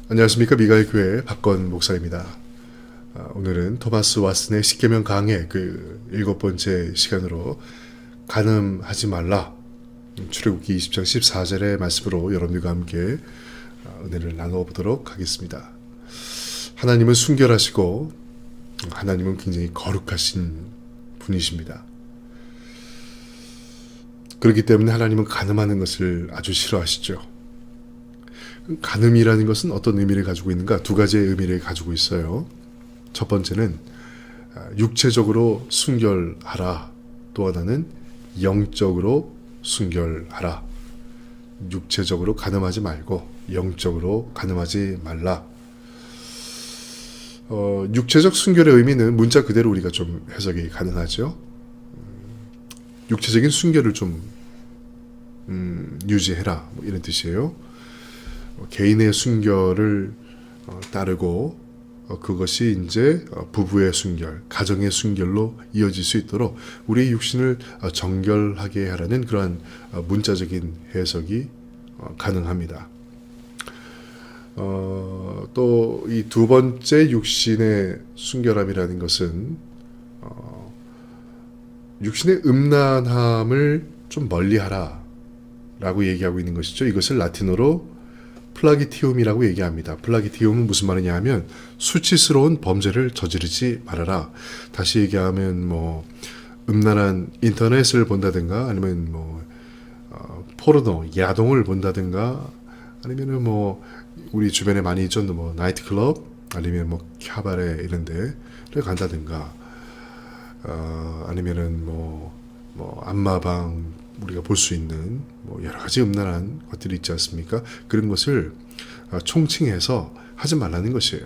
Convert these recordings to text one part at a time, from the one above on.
안녕하십니까. 미가엘 교회 박건 목사입니다. 오늘은 토마스 왓슨의 십계명 강해 그 7번째 시간으로 간음하지 말라, 출애굽기 20장 14절의 말씀으로 여러분들과 함께 은혜를 나눠보도록 하겠습니다. 하나님은 순결하시고 하나님은 굉장히 거룩하신 분이십니다. 그렇기 때문에 하나님은 간음하는 것을 아주 싫어하시죠. 간음이라는 것은 어떤 의미를 가지고 있는가? 두 가지의 의미를 가지고 있어요. 첫 번째는 육체적으로 순결하라. 또 하나는 영적으로 순결하라. 육체적으로 간음하지 말고 영적으로 간음하지 말라. 육체적 순결의 의미는 문자 그대로 우리가 좀 해석이 가능하죠. 육체적인 순결을 좀 유지해라, 뭐 이런 뜻이에요. 개인의 순결을 따르고 그것이 이제 부부의 순결, 가정의 순결로 이어질 수 있도록 우리의 육신을 정결하게 하라는 그러한 문자적인 해석이 가능합니다. 또 이 두 번째 육신의 순결함이라는 것은 육신의 음란함을 좀 멀리하라 라고 얘기하고 있는 것이죠. 이것을 라틴어로 플라기티움이라고 얘기합니다. 플라기티움은 무슨 말이냐 하면 수치스러운 범죄를 저지르지 말아라. 다시 얘기하면 뭐 음란한 인터넷을 본다든가 아니면 뭐 포르노, 야동을 본다든가 아니면은 뭐 우리 주변에 많이 있죠. 뭐 나이트클럽 아니면 뭐 캬바레 이런 데를 간다든가 아니면은 뭐 안마방 우리가 볼 수 있는 뭐 여러 가지 음란한 것들이 있지 않습니까? 그런 것을 총칭해서 하지 말라는 것이에요.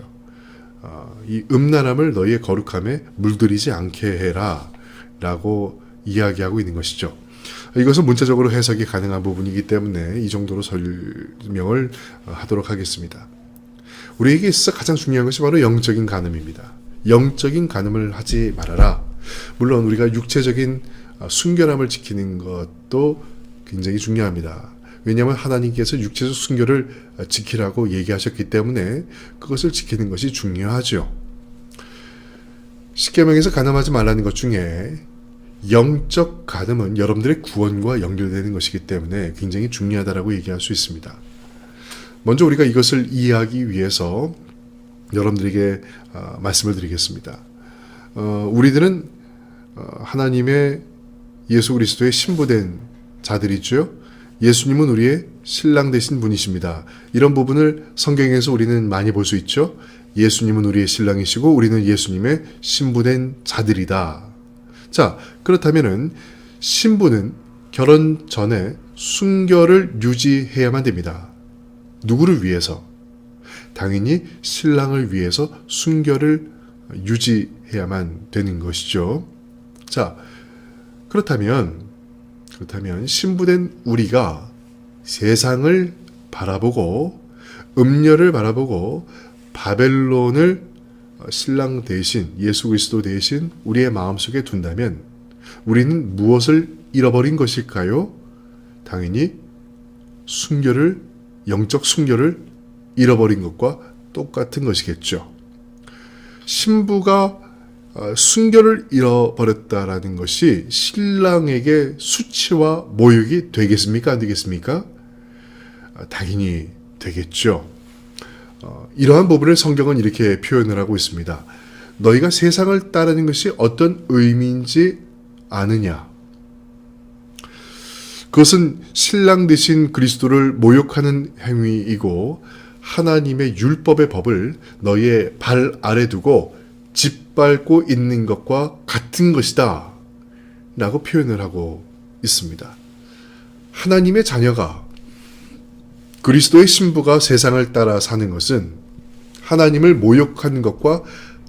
이 음란함을 너희의 거룩함에 물들이지 않게 해라 라고 이야기하고 있는 것이죠. 이것은 문자적으로 해석이 가능한 부분이기 때문에 이 정도로 설명을 하도록 하겠습니다. 우리에게 있어서 가장 중요한 것이 바로 영적인 간음입니다. 영적인 간음을 하지 말아라. 물론 우리가 육체적인 순결함을 지키는 것도 굉장히 중요합니다. 왜냐하면 하나님께서 육체적 순결을 지키라고 얘기하셨기 때문에 그것을 지키는 것이 중요하죠. 십계명에서 간음하지 말라는 것 중에 영적 간음은 여러분들의 구원과 연결되는 것이기 때문에 굉장히 중요하다고 얘기할 수 있습니다. 먼저 우리가 이것을 이해하기 위해서 여러분들에게 말씀을 드리겠습니다. 우리들은 하나님의 예수 그리스도의 신부된 자들이죠. 예수님은 우리의 신랑 되신 분이십니다. 이런 부분을 성경에서 우리는 많이 볼 수 있죠. 예수님은 우리의 신랑이시고 우리는 예수님의 신부된 자들이다. 자, 그렇다면은 신부는 결혼 전에 순결을 유지해야만 됩니다. 누구를 위해서? 당연히 신랑을 위해서 순결을 유지해야만 되는 것이죠. 자, 그렇다면 신부된 우리가 세상을 바라보고 음녀를 바라보고 바벨론을 신랑 대신 예수 그리스도 대신 우리의 마음속에 둔다면 우리는 무엇을 잃어버린 것일까요? 당연히 영적 순결을 잃어버린 것과 똑같은 것이겠죠. 신부가 순결을 잃어버렸다라는 것이 신랑에게 수치와 모욕이 되겠습니까? 안 되겠습니까? 당연히 되겠죠. 이러한 부분을 성경은 이렇게 표현을 하고 있습니다. 너희가 세상을 따르는 것이 어떤 의미인지 아느냐? 그것은 신랑 되신 그리스도를 모욕하는 행위이고 하나님의 율법의 법을 너희의 발 아래 두고 짓밟고 있는 것과 같은 것이다 라고 표현을 하고 있습니다. 하나님의 자녀가 그리스도의 신부가 세상을 따라 사는 것은 하나님을 모욕하는 것과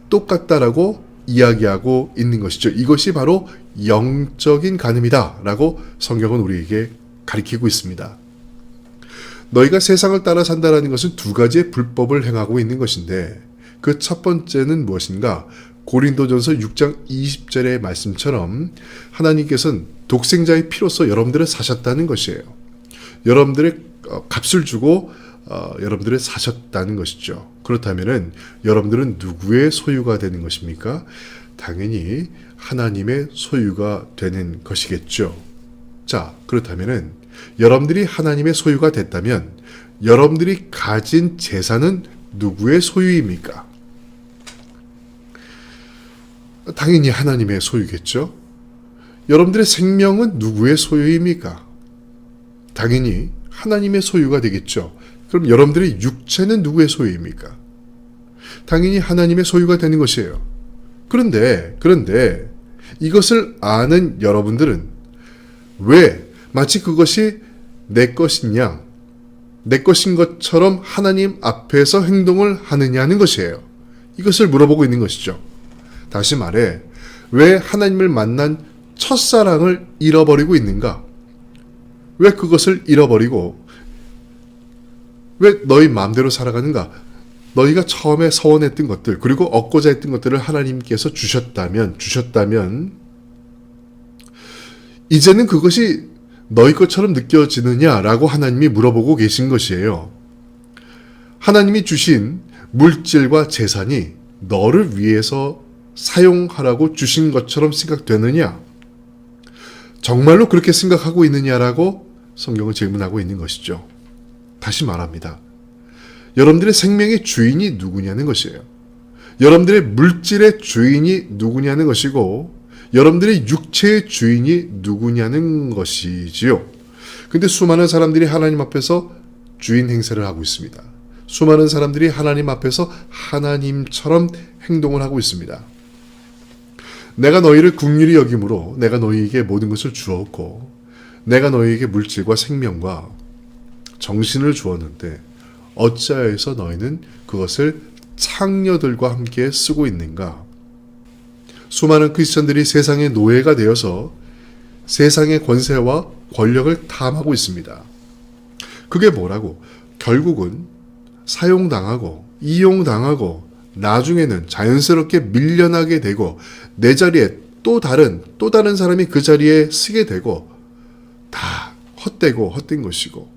똑같다라고 이야기하고 있는 것이죠. 이것이 바로 영적인 간음이다 라고 성경은 우리에게 가르치고 있습니다. 너희가 세상을 따라 산다라는 것은 두 가지의 불법을 행하고 있는 것인데 그 첫 번째는 무엇인가? 고린도전서 6장 20절의 말씀처럼 하나님께서는 독생자의 피로서 여러분들을 사셨다는 것이에요. 여러분들의 값을 주고 여러분들을 사셨다는 것이죠. 그렇다면 여러분들은 누구의 소유가 되는 것입니까? 당연히 하나님의 소유가 되는 것이겠죠. 자, 그렇다면 여러분들이 하나님의 소유가 됐다면 여러분들이 가진 재산은 누구의 소유입니까? 당연히 하나님의 소유겠죠. 여러분들의 생명은 누구의 소유입니까? 당연히 하나님의 소유가 되겠죠. 그럼 여러분들의 육체는 누구의 소유입니까? 당연히 하나님의 소유가 되는 것이에요. 그런데 이것을 아는 여러분들은 왜 마치 그것이 내 것이냐, 내 것인 것처럼 하나님 앞에서 행동을 하느냐는 것이에요. 이것을 물어보고 있는 것이죠. 다시 말해, 왜 하나님을 만난 첫사랑을 잃어버리고 있는가? 왜 그것을 잃어버리고 왜 너희 마음대로 살아가는가? 너희가 처음에 서원했던 것들, 그리고 얻고자 했던 것들을 하나님께서 주셨다면 이제는 그것이 너희 것처럼 느껴지느냐라고 하나님이 물어보고 계신 것이에요. 하나님이 주신 물질과 재산이 너를 위해서 사용하라고 주신 것처럼 생각되느냐? 정말로 그렇게 생각하고 있느냐라고 성경은 질문하고 있는 것이죠. 다시 말합니다. 여러분들의 생명의 주인이 누구냐는 것이에요. 여러분들의 물질의 주인이 누구냐는 것이고 여러분들의 육체의 주인이 누구냐는 것이지요. 근데 수많은 사람들이 하나님 앞에서 주인 행세를 하고 있습니다. 수많은 사람들이 하나님 앞에서 하나님처럼 행동을 하고 있습니다. 내가 너희를 긍휼히 여김으로 내가 너희에게 모든 것을 주었고 내가 너희에게 물질과 생명과 정신을 주었는데 어찌하여서 너희는 그것을 창녀들과 함께 쓰고 있는가? 수많은 크리스천들이 세상의 노예가 되어서 세상의 권세와 권력을 탐하고 있습니다. 그게 뭐라고? 결국은 사용당하고 이용당하고 나중에는 자연스럽게 밀려나게 되고 내 자리에 또 다른 사람이 그 자리에 쓰게 되고 다 헛된 것이고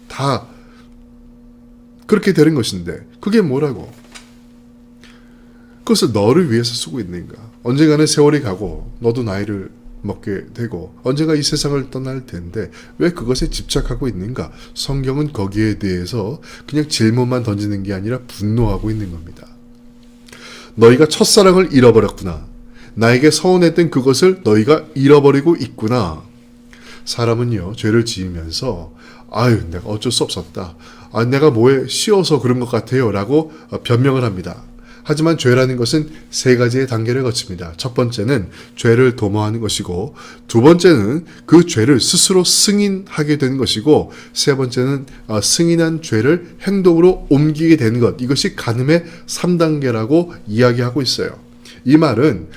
다 그렇게 되는 것인데 그게 뭐라고? 그것을 너를 위해서 쓰고 있는가? 언젠가는 세월이 가고 너도 나이를 먹게 되고 언젠가 이 세상을 떠날 텐데 왜 그것에 집착하고 있는가? 성경은 거기에 대해서 그냥 질문만 던지는 게 아니라 분노하고 있는 겁니다. 너희가 첫사랑을 잃어버렸구나. 나에게 서운했던 그것을 너희가 잃어버리고 있구나. 사람은요, 죄를 지으면서 내가 어쩔 수 없었다. 내가 뭐에 씌어서 그런 것 같아요. 라고 변명을 합니다. 하지만 죄라는 것은 세 가지의 단계를 거칩니다. 첫 번째는 죄를 도모하는 것이고 두 번째는 그 죄를 스스로 승인하게 되는 것이고 세 번째는 승인한 죄를 행동으로 옮기게 되는 것. 이것이 간음의 3단계라고 이야기하고 있어요. 이 말은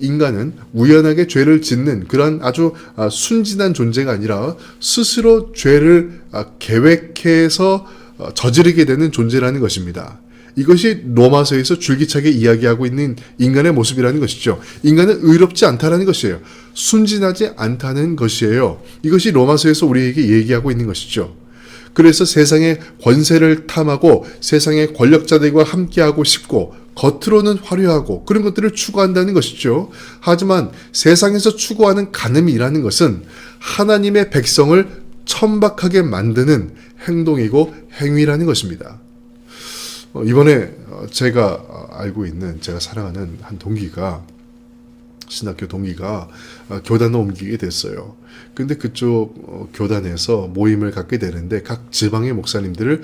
인간은 우연하게 죄를 짓는 그런 아주 순진한 존재가 아니라 스스로 죄를 계획해서 저지르게 되는 존재라는 것입니다. 이것이 로마서에서 줄기차게 이야기하고 있는 인간의 모습이라는 것이죠. 인간은 의롭지 않다는 것이에요. 순진하지 않다는 것이에요. 이것이 로마서에서 우리에게 얘기하고 있는 것이죠. 그래서 세상의 권세를 탐하고 세상의 권력자들과 함께하고 싶고 겉으로는 화려하고 그런 것들을 추구한다는 것이죠. 하지만 세상에서 추구하는 간음이라는 것은 하나님의 백성을 천박하게 만드는 행동이고 행위라는 것입니다. 이번에 제가 알고 있는 제가 사랑하는 한 동기가 신학교 동기가 교단을 옮기게 됐어요. 근데 그쪽 교단에서 모임을 갖게 되는데 각 지방의 목사님들을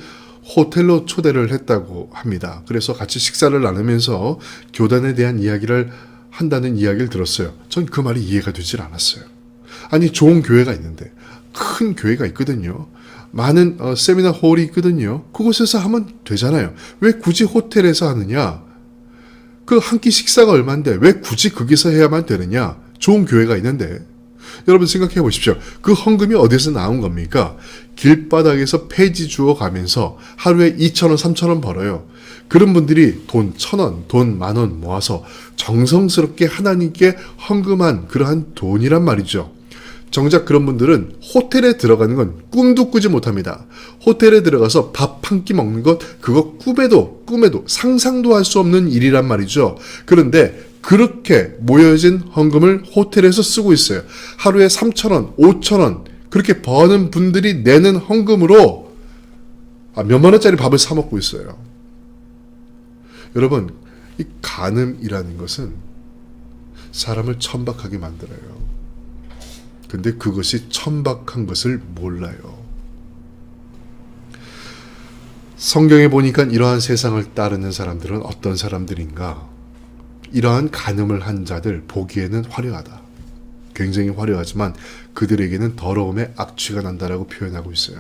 호텔로 초대를 했다고 합니다. 그래서 같이 식사를 나누면서 교단에 대한 이야기를 한다는 이야기를 들었어요. 전 그 말이 이해가 되질 않았어요. 아니 좋은 교회가 있는데 큰 교회가 있거든요. 많은 세미나 홀이 있거든요. 그곳에서 하면 되잖아요. 왜 굳이 호텔에서 하느냐? 그 한 끼 식사가 얼마인데 왜 굳이 거기서 해야만 되느냐? 좋은 교회가 있는데 여러분 생각해 보십시오. 그 헌금이 어디서 나온 겁니까? 길바닥에서 폐지 주워 가면서 하루에 2,000원, 3,000원 벌어요. 그런 분들이 돈 1,000원, 돈 10,000원 모아서 정성스럽게 하나님께 헌금한 그러한 돈이란 말이죠. 정작 그런 분들은 호텔에 들어가는 건 꿈도 꾸지 못합니다. 호텔에 들어가서 밥 한 끼 먹는 것, 그거 꿈에도 상상도 할 수 없는 일이란 말이죠. 그런데 그렇게 모여진 헌금을 호텔에서 쓰고 있어요. 하루에 3,000원, 5,000원 그렇게 버는 분들이 내는 헌금으로 몇만 원짜리 밥을 사 먹고 있어요. 여러분, 이 간음이라는 것은 사람을 천박하게 만들어요. 근데 그것이 천박한 것을 몰라요. 성경에 보니까 이러한 세상을 따르는 사람들은 어떤 사람들인가? 이러한 간음을 한 자들 보기에는 화려하다. 굉장히 화려하지만 그들에게는 더러움의 악취가 난다라고 표현하고 있어요.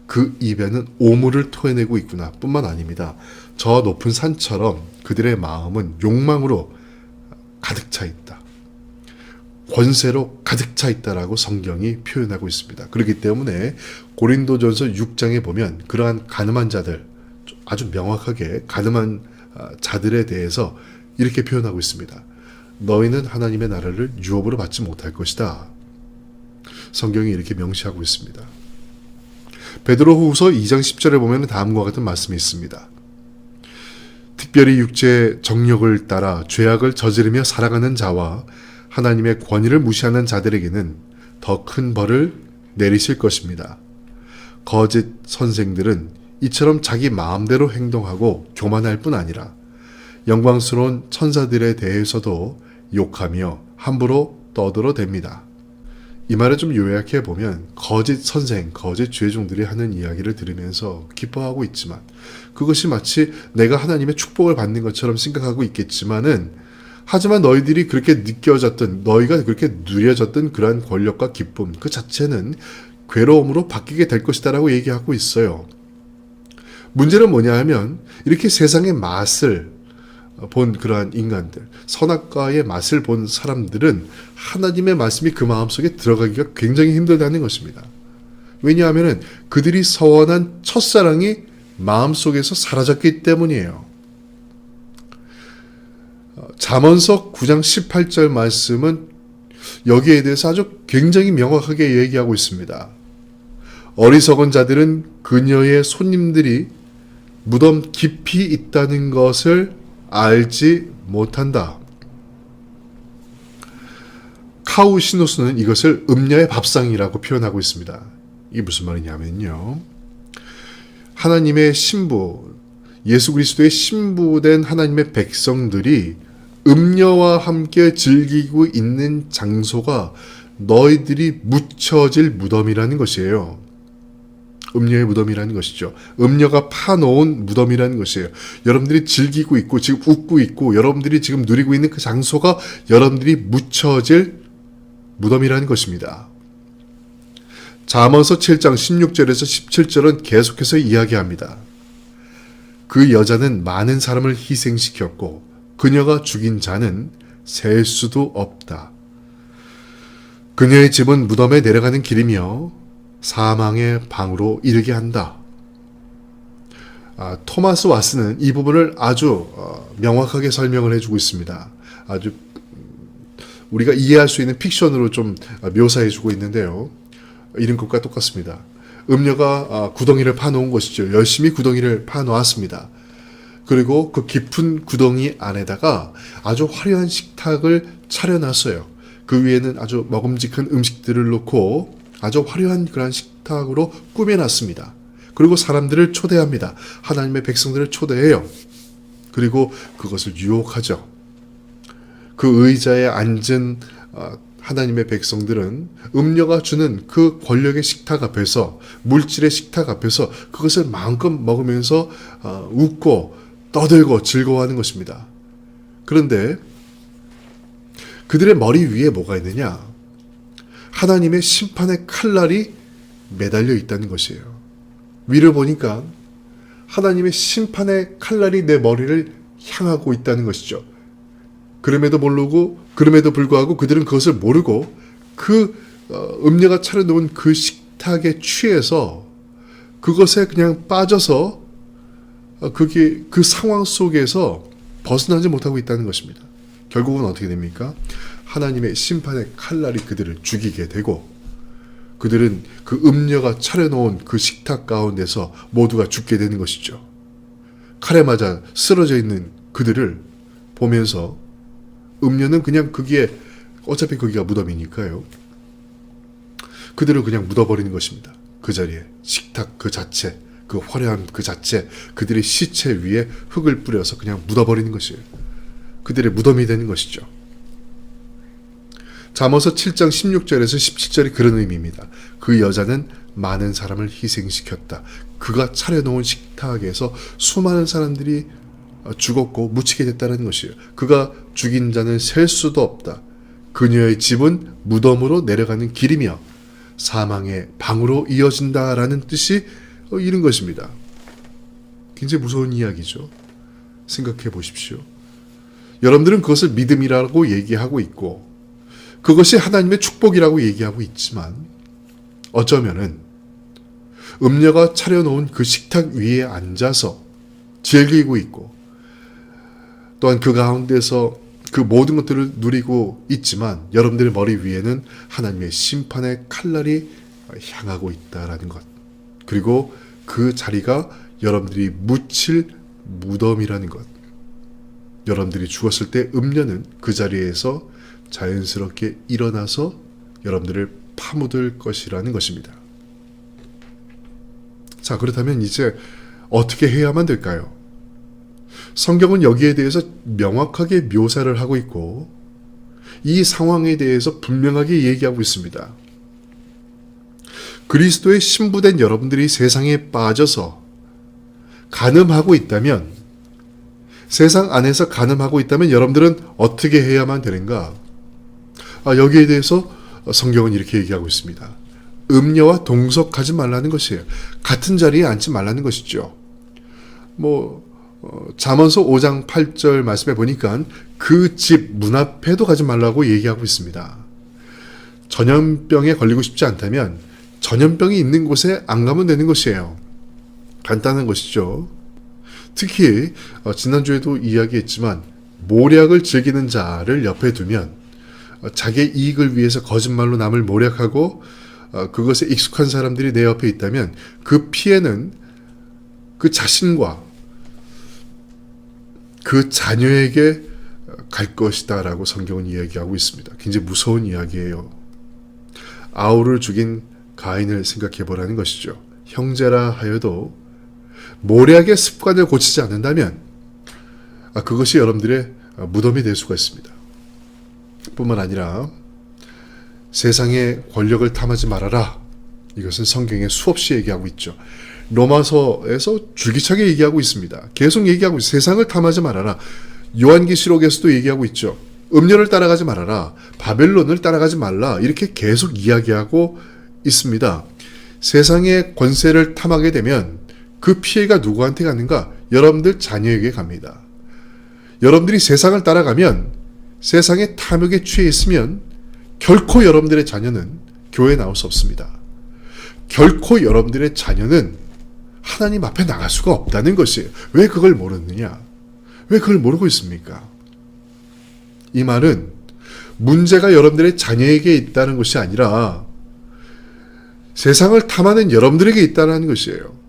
그 입에는 오물을 토해내고 있구나 뿐만 아닙니다. 저 높은 산처럼 그들의 마음은 욕망으로 가득 차 있다. 권세로 가득 차 있다라고 성경이 표현하고 있습니다. 그렇기 때문에 고린도전서 6장에 보면 그러한 가늠한 자들, 아주 명확하게 가늠한 자들에 대해서 이렇게 표현하고 있습니다. 너희는 하나님의 나라를 유업으로 받지 못할 것이다. 성경이 이렇게 명시하고 있습니다. 베드로후서 2장 10절에 보면 다음과 같은 말씀이 있습니다. 특별히 육체의 정욕을 따라 죄악을 저지르며 살아가는 자와 하나님의 권위를 무시하는 자들에게는 더 큰 벌을 내리실 것입니다. 거짓 선생들은 이처럼 자기 마음대로 행동하고 교만할 뿐 아니라 영광스러운 천사들에 대해서도 욕하며 함부로 떠들어댑니다. 이 말을 좀 요약해 보면 거짓 선생, 거짓 죄종들이 하는 이야기를 들으면서 기뻐하고 있지만 그것이 마치 내가 하나님의 축복을 받는 것처럼 생각하고 있겠지만은 하지만 너희들이 그렇게 느껴졌던, 너희가 그렇게 누려졌던 그러한 권력과 기쁨 그 자체는 괴로움으로 바뀌게 될 것이다라고 얘기하고 있어요. 문제는 뭐냐 하면 이렇게 세상의 맛을 본 그러한 인간들, 선악과의 맛을 본 사람들은 하나님의 말씀이 그 마음속에 들어가기가 굉장히 힘들다는 것입니다. 왜냐하면 그들이 서원한 첫사랑이 마음속에서 사라졌기 때문이에요. 잠언서 9장 18절 말씀은 여기에 대해서 아주 굉장히 명확하게 얘기하고 있습니다. 어리석은 자들은 그녀의 손님들이 무덤 깊이 있다는 것을 알지 못한다. 카우 시노스는 이것을 음녀의 밥상이라고 표현하고 있습니다. 이게 무슨 말이냐면요. 하나님의 신부, 예수 그리스도의 신부된 하나님의 백성들이 음녀와 함께 즐기고 있는 장소가 너희들이 묻혀질 무덤이라는 것이에요. 음녀의 무덤이라는 것이죠. 음녀가 파놓은 무덤이라는 것이에요. 여러분들이 즐기고 있고 지금 웃고 있고 여러분들이 지금 누리고 있는 그 장소가 여러분들이 묻혀질 무덤이라는 것입니다. 잠언서 7장 16절에서 17절은 계속해서 이야기합니다. 그 여자는 많은 사람을 희생시켰고 그녀가 죽인 자는 셀 수도 없다. 그녀의 집은 무덤에 내려가는 길이며 사망의 방으로 이르게 한다. 토마스 왓슨은 이 부분을 아주 명확하게 설명을 해주고 있습니다. 아주 우리가 이해할 수 있는 픽션으로 좀 묘사해주고 있는데요. 이런 것과 똑같습니다. 음녀가 구덩이를 파놓은 것이죠. 열심히 구덩이를 파놓았습니다. 그리고 그 깊은 구덩이 안에다가 아주 화려한 식탁을 차려놨어요. 그 위에는 아주 먹음직한 음식들을 놓고 아주 화려한 그런 식탁으로 꾸며놨습니다. 그리고 사람들을 초대합니다. 하나님의 백성들을 초대해요. 그리고 그것을 유혹하죠. 그 의자에 앉은 하나님의 백성들은 음녀가 주는 그 권력의 식탁 앞에서, 물질의 식탁 앞에서 그것을 마음껏 먹으면서 웃고 떠들고 즐거워하는 것입니다. 그런데 그들의 머리 위에 뭐가 있느냐? 하나님의 심판의 칼날이 매달려 있다는 것이에요. 위를 보니까 하나님의 심판의 칼날이 내 머리를 향하고 있다는 것이죠. 그럼에도 불구하고 그들은 그것을 모르고 그 음녀가 차려놓은 그 식탁에 취해서 그것에 그냥 빠져서 그게 그 상황 속에서 벗어나지 못하고 있다는 것입니다. 결국은 어떻게 됩니까? 하나님의 심판의 칼날이 그들을 죽이게 되고 그들은 그 음녀가 차려놓은 그 식탁 가운데서 모두가 죽게 되는 것이죠. 칼에 맞아 쓰러져 있는 그들을 보면서 음녀는 그냥 거기에 어차피 거기가 무덤이니까요. 그들을 그냥 묻어버리는 것입니다. 그 자리에 식탁 그 자체, 그 화려한 그 자체, 그들의 시체 위에 흙을 뿌려서 그냥 묻어버리는 것이에요. 그들의 무덤이 되는 것이죠. 잠언서 7장 16절에서 17절이 그런 의미입니다. 그 여자는 많은 사람을 희생시켰다. 그가 차려놓은 식탁에서 수많은 사람들이 죽었고 묻히게 됐다는 것이에요. 그가 죽인 자는 셀 수도 없다. 그녀의 집은 무덤으로 내려가는 길이며 사망의 방으로 이어진다라는 뜻이 이런 것입니다. 굉장히 무서운 이야기죠. 생각해 보십시오. 여러분들은 그것을 믿음이라고 얘기하고 있고 그것이 하나님의 축복이라고 얘기하고 있지만 어쩌면은 음녀가 차려놓은 그 식탁 위에 앉아서 즐기고 있고 또한 그 가운데서 그 모든 것들을 누리고 있지만 여러분들의 머리 위에는 하나님의 심판의 칼날이 향하고 있다라는 것. 그리고 그 자리가 여러분들이 묻힐 무덤이라는 것. 여러분들이 죽었을 때 음녀는 그 자리에서 자연스럽게 일어나서 여러분들을 파묻을 것이라는 것입니다. 자, 그렇다면 이제 어떻게 해야만 될까요? 성경은 여기에 대해서 명확하게 묘사를 하고 있고 이 상황에 대해서 분명하게 얘기하고 있습니다. 그리스도의 신부된 여러분들이 세상에 빠져서 간음하고 있다면 세상 안에서 간음하고 있다면 여러분들은 어떻게 해야만 되는가? 여기에 대해서 성경은 이렇게 얘기하고 있습니다. 음녀와 동석하지 말라는 것이에요. 같은 자리에 앉지 말라는 것이죠. 잠언서 5장 8절 말씀에 보니까 그 집 문 앞에도 가지 말라고 얘기하고 있습니다. 전염병에 걸리고 싶지 않다면 전염병이 있는 곳에 안 가면 되는 것이에요. 간단한 것이죠. 특히 지난주에도 이야기했지만 모략을 즐기는 자를 옆에 두면 자기의 이익을 위해서 거짓말로 남을 모략하고 그것에 익숙한 사람들이 내 옆에 있다면 그 피해는 그 자신과 그 자녀에게 갈 것이다 라고 성경은 이야기하고 있습니다. 굉장히 무서운 이야기예요. 아우를 죽인 가인을 생각해 보라는 것이죠. 형제라 하여도 모략의 습관을 고치지 않는다면 그것이 여러분들의 무덤이 될 수가 있습니다. 뿐만 아니라 세상의 권력을 탐하지 말아라. 이것은 성경에 수없이 얘기하고 있죠. 로마서에서 줄기차게 얘기하고 있습니다. 계속 얘기하고 있어요. 세상을 탐하지 말아라. 요한계시록에서도 얘기하고 있죠. 음료를 따라가지 말아라. 바벨론을 따라가지 말라. 이렇게 계속 이야기하고 있습니다. 세상의 권세를 탐하게 되면 그 피해가 누구한테 가는가? 여러분들 자녀에게 갑니다. 여러분들이 세상을 따라가면 세상의 탐욕에 취해 있으면 결코 여러분들의 자녀는 교회에 나올 수 없습니다. 결코 여러분들의 자녀는 하나님 앞에 나갈 수가 없다는 것이에요. 왜 그걸 모르느냐? 왜 그걸 모르고 있습니까? 이 말은 문제가 여러분들의 자녀에게 있다는 것이 아니라 세상을 탐하는 여러분들에게 있다는 것이에요.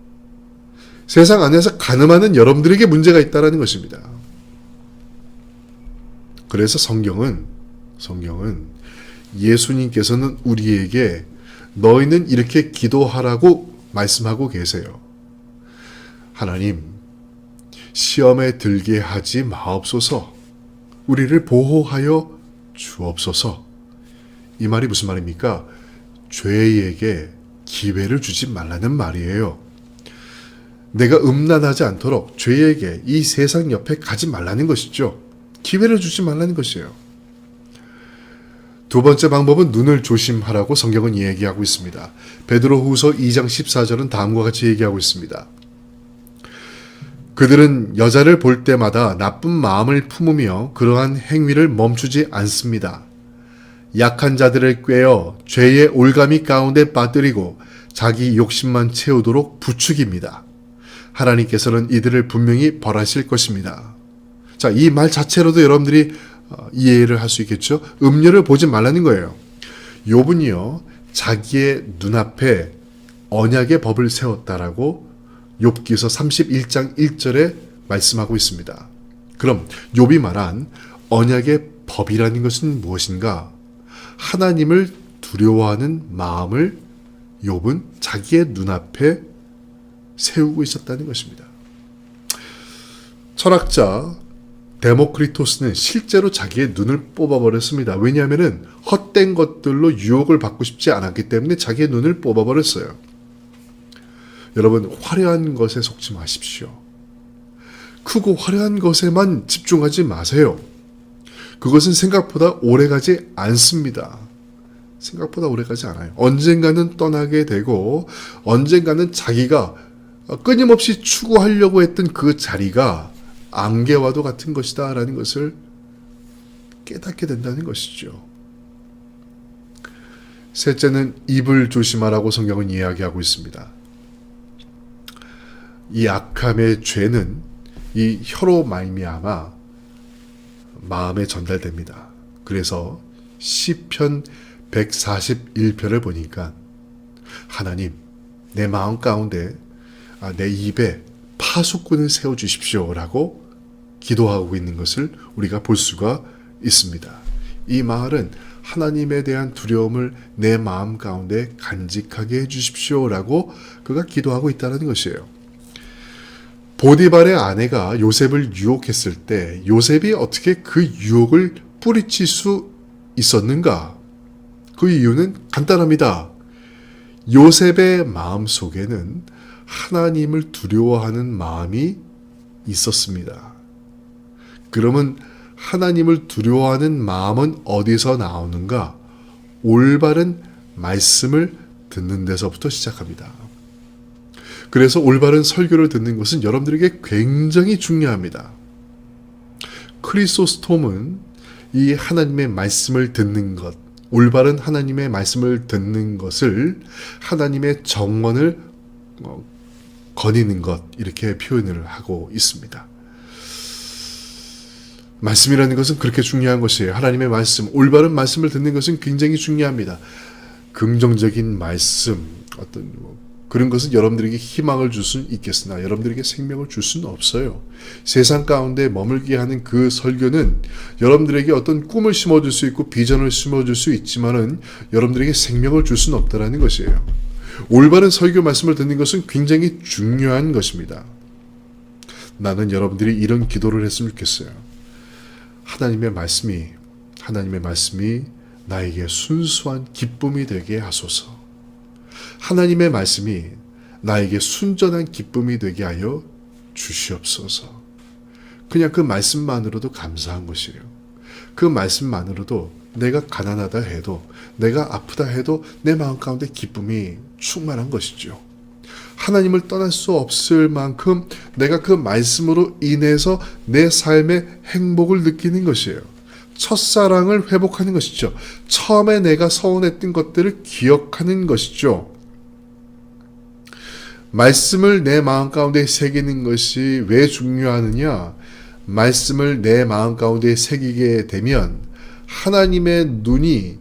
세상 안에서 간음하는 여러분들에게 문제가 있다는 것입니다. 그래서 성경은 예수님께서는 우리에게 너희는 이렇게 기도하라고 말씀하고 계세요. 하나님, 시험에 들게 하지 마옵소서. 우리를 보호하여 주옵소서. 이 말이 무슨 말입니까? 죄에게 기회를 주지 말라는 말이에요. 내가 음란하지 않도록 죄에게 이 세상 옆에 가지 말라는 것이죠. 기회를 주지 말라는 것이에요. 두 번째 방법은 눈을 조심하라고 성경은 얘기하고 있습니다. 베드로후서 2장 14절은 다음과 같이 얘기하고 있습니다. 그들은 여자를 볼 때마다 나쁜 마음을 품으며 그러한 행위를 멈추지 않습니다. 약한 자들을 꾀어 죄의 올가미 가운데 빠뜨리고 자기 욕심만 채우도록 부추깁니다. 하나님께서는 이들을 분명히 벌하실 것입니다. 자, 이 말 자체로도 여러분들이 이해를 할 수 있겠죠. 음료를 보지 말라는 거예요. 욥은요, 자기의 눈앞에 언약의 법을 세웠다라고 욥기서 31장 1절에 말씀하고 있습니다. 그럼 욥이 말한 언약의 법이라는 것은 무엇인가? 하나님을 두려워하는 마음을 욥은 자기의 눈앞에 세우고 있었다는 것입니다. 철학자 데모크리토스는 실제로 자기의 눈을 뽑아버렸습니다. 왜냐하면 헛된 것들로 유혹을 받고 싶지 않았기 때문에 자기의 눈을 뽑아버렸어요. 여러분, 화려한 것에 속지 마십시오. 크고 화려한 것에만 집중하지 마세요. 그것은 생각보다 오래가지 않습니다. 생각보다 오래가지 않아요. 언젠가는 떠나게 되고 언젠가는 자기가 끊임없이 추구하려고 했던 그 자리가 안개와도 같은 것이다 라는 것을 깨닫게 된다는 것이죠. 셋째는 입을 조심하라고 성경은 이야기하고 있습니다. 이 악함의 죄는 이 혀로 말미암아 마음에 전달됩니다. 그래서 시편 141편을 보니까 하나님, 내 마음 가운데 내 입에 파수꾼을 세워주십시오 라고 기도하고 있는 것을 우리가 볼 수가 있습니다. 이 말은 하나님에 대한 두려움을 내 마음 가운데 간직하게 해주십시오 라고 그가 기도하고 있다는 것이에요. 보디발의 아내가 요셉을 유혹했을 때 요셉이 어떻게 그 유혹을 뿌리칠 수 있었는가? 그 이유는 간단합니다. 요셉의 마음 속에는 하나님을 두려워하는 마음이 있었습니다. 그러면 하나님을 두려워하는 마음은 어디서 나오는가? 올바른 말씀을 듣는 데서부터 시작합니다. 그래서 올바른 설교를 듣는 것은 여러분들에게 굉장히 중요합니다. 크리소스톰은 이 하나님의 말씀을 듣는 것, 올바른 하나님의 말씀을 듣는 것을 하나님의 정언을 거니는 것, 이렇게 표현을 하고 있습니다. 말씀이라는 것은 그렇게 중요한 것이에요. 하나님의 말씀, 올바른 말씀을 듣는 것은 굉장히 중요합니다. 긍정적인 말씀, 그런 것은 여러분들에게 희망을 줄 수는 있겠으나 여러분들에게 생명을 줄 수는 없어요. 세상 가운데 머물게 하는 그 설교는 여러분들에게 어떤 꿈을 심어줄 수 있고 비전을 심어줄 수 있지만은 여러분들에게 생명을 줄 수는 없다는 것이에요. 올바른 설교 말씀을 듣는 것은 굉장히 중요한 것입니다. 나는 여러분들이 이런 기도를 했으면 좋겠어요. 하나님의 말씀이 나에게 순수한 기쁨이 되게 하소서. 하나님의 말씀이 나에게 순전한 기쁨이 되게 하여 주시옵소서. 그냥 그 말씀만으로도 감사한 것이에요. 그 말씀만으로도 내가 가난하다 해도, 내가 아프다 해도 내 마음 가운데 기쁨이 충만한 것이죠. 하나님을 떠날 수 없을 만큼 내가 그 말씀으로 인해서 내 삶의 행복을 느끼는 것이에요. 첫사랑을 회복하는 것이죠. 처음에 내가 서운했던 것들을 기억하는 것이죠. 말씀을 내 마음 가운데 새기는 것이 왜 중요하느냐? 말씀을 내 마음 가운데 새기게 되면 하나님의 눈이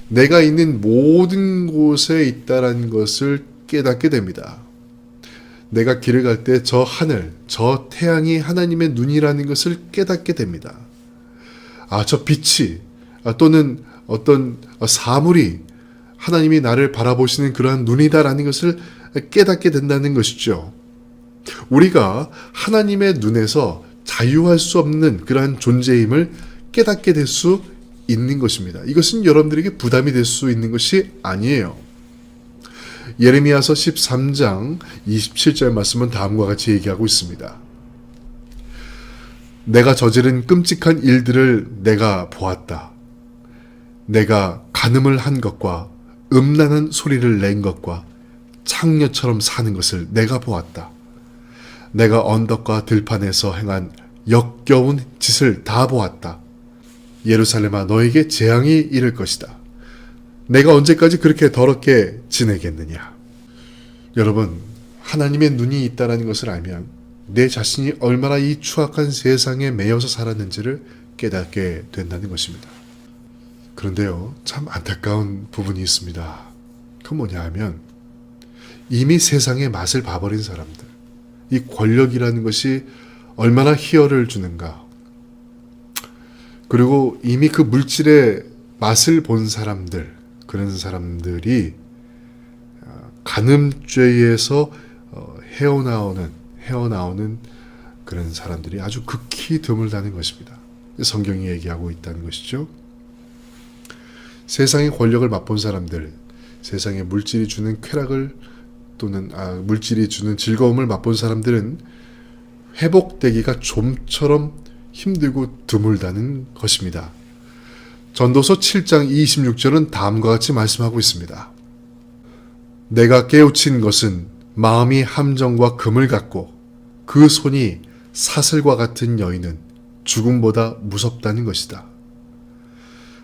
내가 있는 모든 곳에 있다는 것을 깨닫게 됩니다. 내가 길을 갈 때 저 하늘, 저 태양이 하나님의 눈이라는 것을 깨닫게 됩니다. 저 빛이 또는 어떤 사물이 하나님이 나를 바라보시는 그러한 눈이다라는 것을 깨닫게 된다는 것이죠. 우리가 하나님의 눈에서 자유할 수 없는 그러한 존재임을 깨닫게 될 수 있는 것입니다. 이것은 여러분들에게 부담이 될 수 있는 것이 아니에요. 예레미야서 13장 27절 말씀은 다음과 같이 얘기하고 있습니다. 내가 저지른 끔찍한 일들을 내가 보았다. 내가 간음을 한 것과 음란한 소리를 낸 것과 창녀처럼 사는 것을 내가 보았다. 내가 언덕과 들판에서 행한 역겨운 짓을 다 보았다. 예루살렘아, 너에게 재앙이 이를 것이다. 내가 언제까지 그렇게 더럽게 지내겠느냐? 여러분, 하나님의 눈이 있다는 것을 알면 내 자신이 얼마나 이 추악한 세상에 매여서 살았는지를 깨닫게 된다는 것입니다. 그런데요, 참 안타까운 부분이 있습니다. 그건 뭐냐 하면 이미 세상의 맛을 봐버린 사람들, 이 권력이라는 것이 얼마나 희열을 주는가, 그리고 이미 그 물질의 맛을 본 사람들, 그런 사람들이 간음죄에서 헤어나오는 그런 사람들이 아주 극히 드물다는 것입니다. 성경이 얘기하고 있다는 것이죠. 세상의 권력을 맛본 사람들, 세상의 물질이 주는 쾌락을 또는 물질이 주는 즐거움을 맛본 사람들은 회복되기가 좀처럼 힘들고 드물다는 것입니다. 전도서 7장 26절은 다음과 같이 말씀하고 있습니다. 내가 깨우친 것은 마음이 함정과 금을 갖고 그 손이 사슬과 같은 여인은 죽음보다 무섭다는 것이다.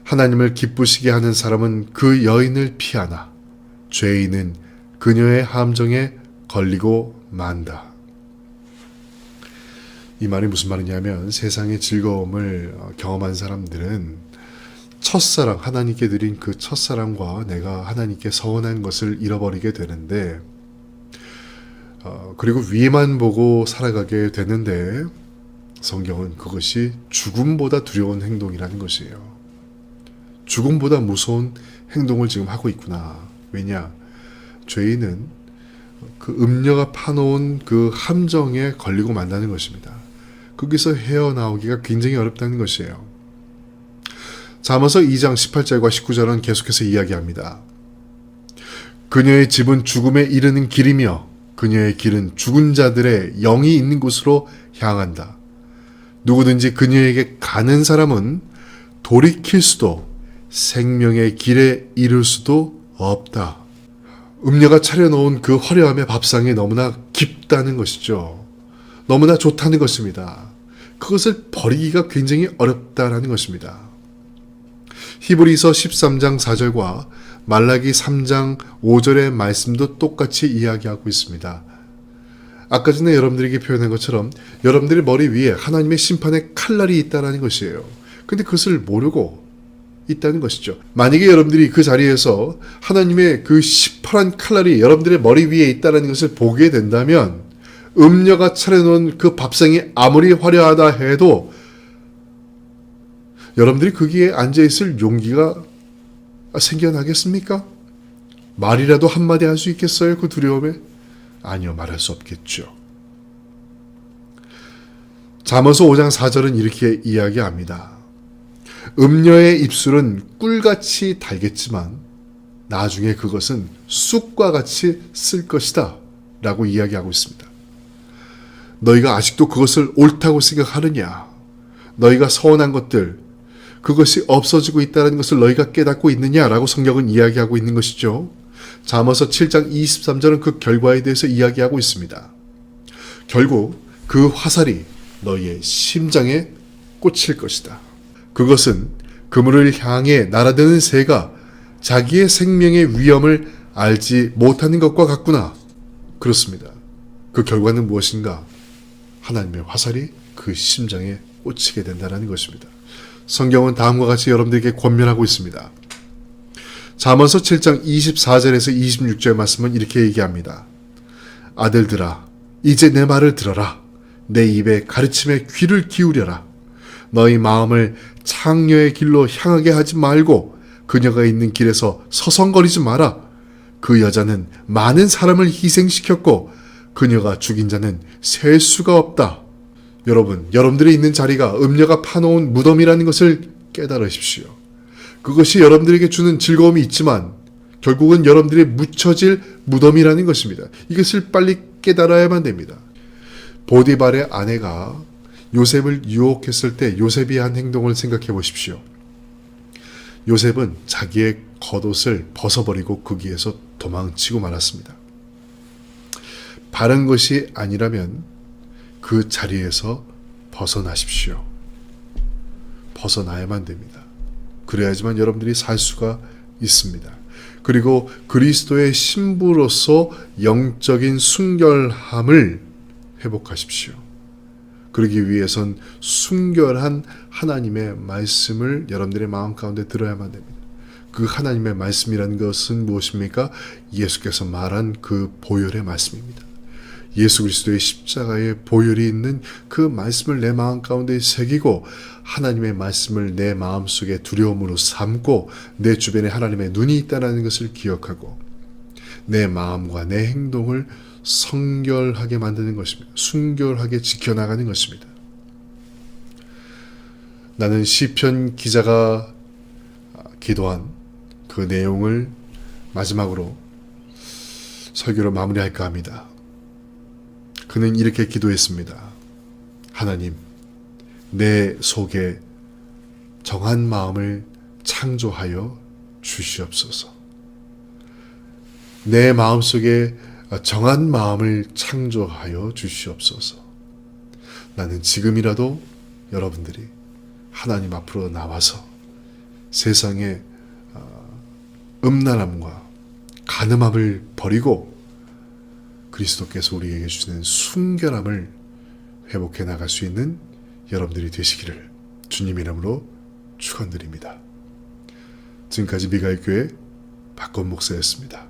하나님을 기쁘시게 하는 사람은 그 여인을 피하나 죄인은 그녀의 함정에 걸리고 만다. 이 말이 무슨 말이냐면 세상의 즐거움을 경험한 사람들은 첫사랑, 하나님께 드린 그 첫사랑과 내가 하나님께 서운한 것을 잃어버리게 되는데 그리고 위에만 보고 살아가게 되는데 성경은 그것이 죽음보다 두려운 행동이라는 것이에요. 죽음보다 무서운 행동을 지금 하고 있구나. 왜냐? 죄인은 그 음녀가 파놓은 그 함정에 걸리고 만다는 것입니다. 거기서 헤어나오기가 굉장히 어렵다는 것이에요. 잠언서 2장 18절과 19절은 계속해서 이야기합니다. 그녀의 집은 죽음에 이르는 길이며 그녀의 길은 죽은 자들의 영이 있는 곳으로 향한다. 누구든지 그녀에게 가는 사람은 돌이킬 수도 생명의 길에 이를 수도 없다. 음녀가 차려놓은 그 화려함의 밥상이 너무나 깊다는 것이죠. 너무나 좋다는 것입니다. 그것을 버리기가 굉장히 어렵다는 것입니다. 히브리서 13장 4절과 말라기 3장 5절의 말씀도 똑같이 이야기하고 있습니다. 아까 전에 여러분들에게 표현한 것처럼 여러분들의 머리 위에 하나님의 심판의 칼날이 있다는 것이에요. 근데 그것을 모르고 있다는 것이죠. 만약에 여러분들이 그 자리에서 하나님의 그 시퍼런 칼날이 여러분들의 머리 위에 있다는 것을 보게 된다면 음녀가 차려놓은 그 밥상이 아무리 화려하다 해도 여러분들이 거기에 앉아있을 용기가 생겨나겠습니까? 말이라도 한마디 할 수 있겠어요? 그 두려움에? 아니요, 말할 수 없겠죠. 잠언서 5장 4절은 이렇게 이야기합니다. 음녀의 입술은 꿀같이 달겠지만 나중에 그것은 쑥과 같이 쓸 것이다 라고 이야기하고 있습니다. 너희가 아직도 그것을 옳다고 생각하느냐? 너희가 서운한 것들, 그것이 없어지고 있다는 것을 너희가 깨닫고 있느냐라고 성경은 이야기하고 있는 것이죠. 잠언서 7장 23절은 그 결과에 대해서 이야기하고 있습니다. 결국 그 화살이 너희의 심장에 꽂힐 것이다. 그것은 그물을 향해 날아드는 새가 자기의 생명의 위험을 알지 못하는 것과 같구나. 그렇습니다. 그 결과는 무엇인가? 하나님의 화살이 그 심장에 꽂히게 된다는 것입니다. 성경은 다음과 같이 여러분들에게 권면하고 있습니다. 잠언서 7장 24절에서 26절 말씀은 이렇게 얘기합니다. 아들들아, 이제 내 말을 들어라. 내 입에 가르침에 귀를 기울여라. 너희 마음을 창녀의 길로 향하게 하지 말고 그녀가 있는 길에서 서성거리지 마라. 그 여자는 많은 사람을 희생시켰고 그녀가 죽인 자는 셀 수가 없다. 여러분들이 있는 자리가 음녀가 파놓은 무덤이라는 것을 깨달으십시오. 그것이 여러분들에게 주는 즐거움이 있지만 결국은 여러분들이 묻혀질 무덤이라는 것입니다. 이것을 빨리 깨달아야만 됩니다. 보디발의 아내가 요셉을 유혹했을 때 요셉이 한 행동을 생각해 보십시오. 요셉은 자기의 겉옷을 벗어버리고 거기에서 도망치고 말았습니다. 바른 것이 아니라면 그 자리에서 벗어나십시오. 벗어나야만 됩니다. 그래야지만 여러분들이 살 수가 있습니다. 그리고 그리스도의 신부로서 영적인 순결함을 회복하십시오. 그러기 위해선 순결한 하나님의 말씀을 여러분들의 마음 가운데 들어야만 됩니다. 그 하나님의 말씀이라는 것은 무엇입니까? 예수께서 말한 그 보혈의 말씀입니다. 예수 그리스도의 십자가의 보혈이 있는 그 말씀을 내 마음 가운데 새기고 하나님의 말씀을 내 마음속에 두려움으로 삼고 내 주변에 하나님의 눈이 있다는 것을 기억하고 내 마음과 내 행동을 성결하게 만드는 것입니다. 순결하게 지켜나가는 것입니다. 나는 시편 기자가 기도한 그 내용을 마지막으로 설교를 마무리할까 합니다. 그는 이렇게 기도했습니다. 하나님, 내 속에 정한 마음을 창조하여 주시옵소서. 내 마음속에 정한 마음을 창조하여 주시옵소서. 나는 지금이라도 여러분들이 하나님 앞으로 나와서 세상의 음란함과 간음함을 버리고 그리스도께서 우리에게 주시는 순결함을 회복해 나갈 수 있는 여러분들이 되시기를 주님 이름으로 축원드립니다. 지금까지 미가엘 교회 박건 목사였습니다.